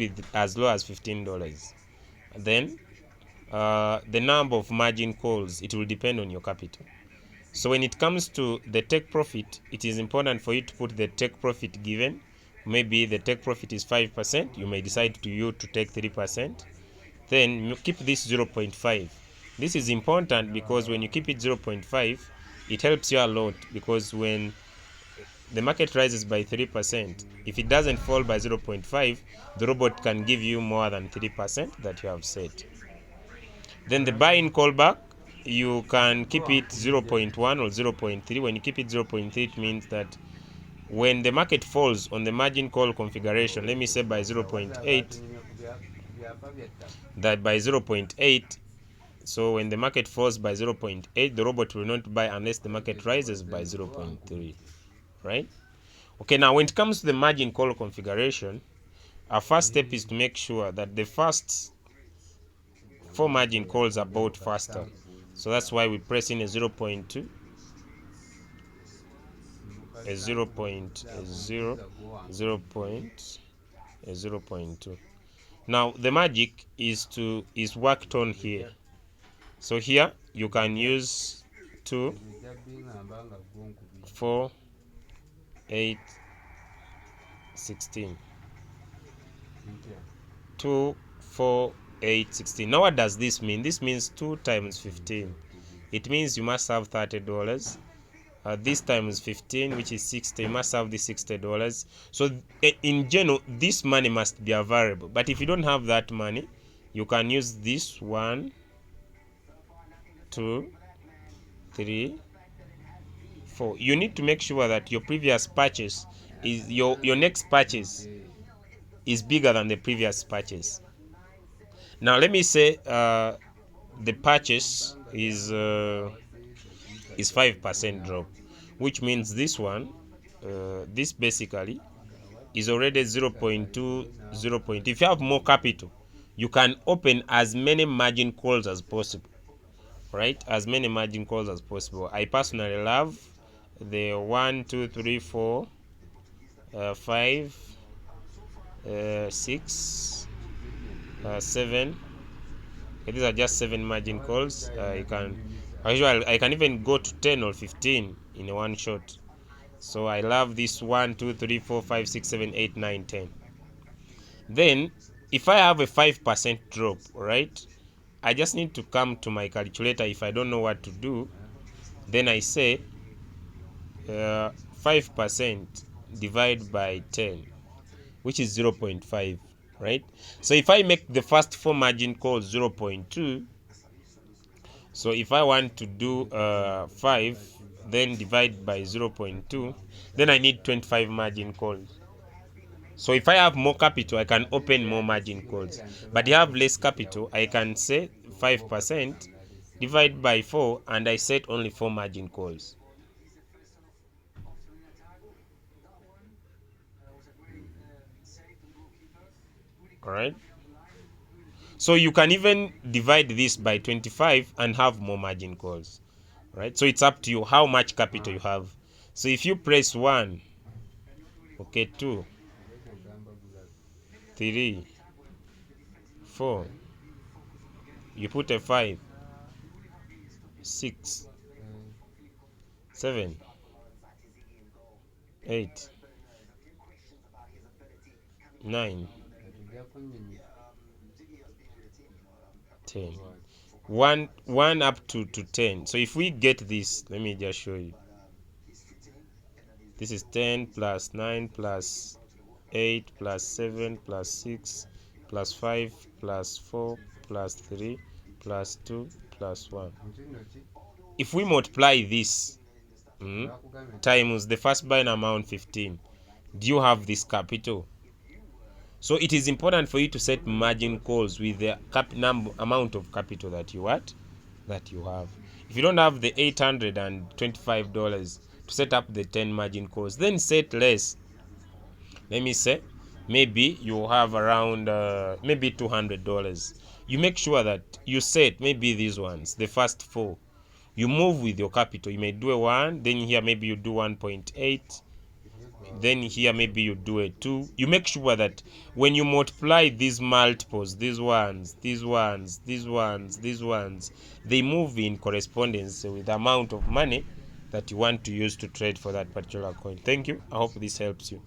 with as low as $15. Then the number of margin calls, it will depend on your capital. So when it comes to the take profit, it is important for you to put the take profit given. Maybe the take profit is 5%, you may decide to take 3%. Then you keep this 0.5. This is important because when you keep it 0.5, it helps you a lot, because when the market rises by 3%, if it doesn't fall by 0.5, the robot can give you more than 3% that you have set. Then the buy-in callback, you can keep it 0.1 or 0.3. When you keep it 0.3, it means that when the market falls on the margin call configuration, let me say by 0.8, that by 0.8, so when the market falls by 0.8, the robot will not buy unless the market rises by 0.3, right? Okay, now when it comes to the margin call configuration, our first step is to make sure that the first 4 margin calls are bought faster. So that's why we press in a 0.2, a 0.0, 0.2. Now the magic is worked on here. So here you can use 2, 4, 8, 16. 2, 4, 8, 16. Now what does this mean? This means 2 times 15. It means you must have $30. This times 15, which is 60, you must have the $60. So in general, this money must be available. But if you don't have that money, you can use this 1, 2, 3, 4. You need to make sure that your previous purchase is your next purchase is bigger than the previous purchase. Now let me say the purchase is 5% drop, which means this one, this basically is already 0.2, 0. If you have more capital, you can open as many margin calls as possible, right? As many margin calls as possible. I personally love the 1, 2, 3, 4, 5, 6, 7. Okay, these are just 7 margin calls. I can even go to 10 or 15 in one shot. So I love this 1, 2, 3, 4, 5, 6, 7, 8, 9, 10. Then if I have a 5% drop, right, I just need to come to my calculator. If I don't know what to do, then I say 5% divide by 10, which is 0.5, right? So if I make the first 4 margin calls 0.2, so if I want to do 5, then divide by 0.2, then I need 25 margin calls. So if I have more capital, I can open more margin calls. But if I have less capital, I can say 5%, divide by 4, and I set only 4 margin calls. Alright? So you can even divide this by 25 and have more margin calls. Right? So it's up to you how much capital you have. So if you press 1, okay, 2, 3, 4, you put a 5, 6, 7, 8, 9, 10. 1 up to 10. So if we get this, let me just show you. This is 10 plus 9 plus 8 plus 7 plus 6 plus 5 plus 4 plus 3 plus 2 plus 1. If we multiply this times the first buying amount 15, do you have this capital? So it is important for you to set margin calls with the amount of capital that you have. If you don't have the $825 to set up the 10 margin calls, then set less. Let me say maybe you have around maybe $200. You make sure that you set maybe these ones, the first 4. You move with your capital. You may do a 1, then here maybe you do 1.8, then here maybe you do a 2. You make sure that when you multiply these multiples, these ones, these ones, these ones, these ones, they move in correspondence with the amount of money that you want to use to trade for that particular coin. Thank you. I hope this helps you.